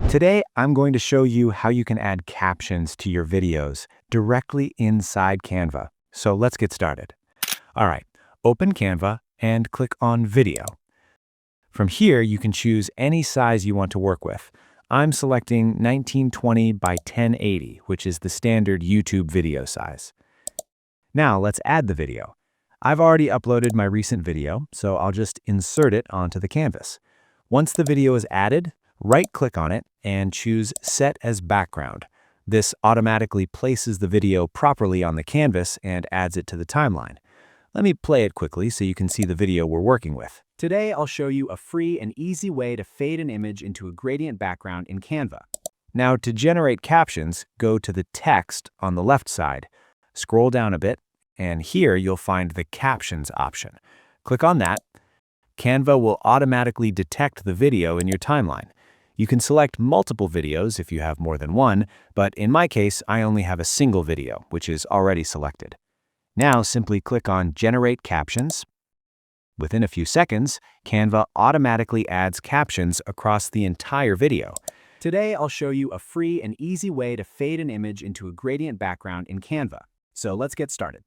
Today, I'm going to show you how you can add captions to your videos directly inside Canva. So let's get started. All right, open Canva and click on Video. From here, you can choose any size you want to work with. I'm selecting 1920 by 1080, which is the standard YouTube video size. Now let's add the video. I've already uploaded my recent video, so I'll just insert it onto the canvas. Once the video is added, right-click on it and choose Set as Background. This automatically places the video properly on the canvas and adds it to the timeline. Let me play it quickly so you can see the video we're working with. Today, I'll show you a free and easy way to fade an image into a gradient background in Canva. Now, to generate captions, go to the text on the left side. Scroll down a bit, and here you'll find the Captions option. Click on that. Canva will automatically detect the video in your timeline. You can select multiple videos if you have more than one, but in my case, I only have a single video, which is already selected. Now simply click on Generate Captions. Within a few seconds, Canva automatically adds captions across the entire video. Today, I'll show you a free and easy way to fade an image into a gradient background in Canva. So let's get started.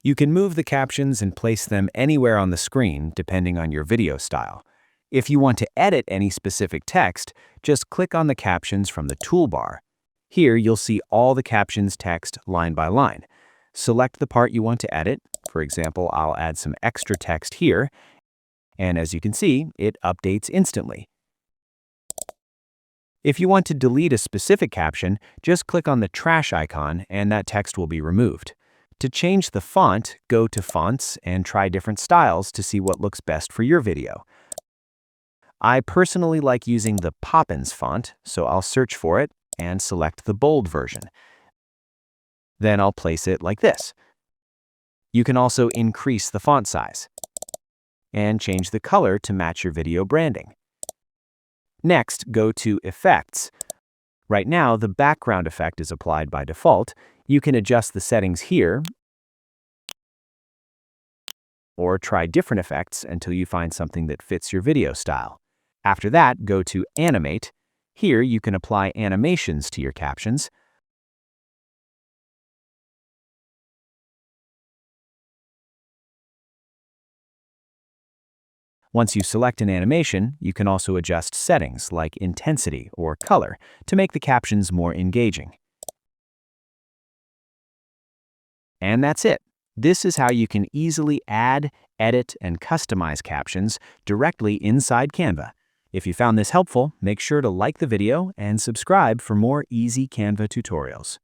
You can move the captions and place them anywhere on the screen, depending on your video style. If you want to edit any specific text, just click on the captions from the toolbar. Here, you'll see all the captions text line by line. Select the part you want to edit. For example, I'll add some extra text here. And as you can see, it updates instantly. If you want to delete a specific caption, just click on the trash icon and that text will be removed. To change the font, go to Fonts and try different styles to see what looks best for your video. I personally like using the Poppins font, so I'll search for it and select the bold version. Then I'll place it like this. You can also increase the font size and change the color to match your video branding. Next, go to Effects. Right now, the background effect is applied by default. You can adjust the settings here or try different effects until you find something that fits your video style. After that, go to Animate. Here, you can apply animations to your captions. Once you select an animation, you can also adjust settings like intensity or color to make the captions more engaging. And that's it. This is how you can easily add, edit, and customize captions directly inside Canva. If you found this helpful, make sure to like the video and subscribe for more easy Canva tutorials.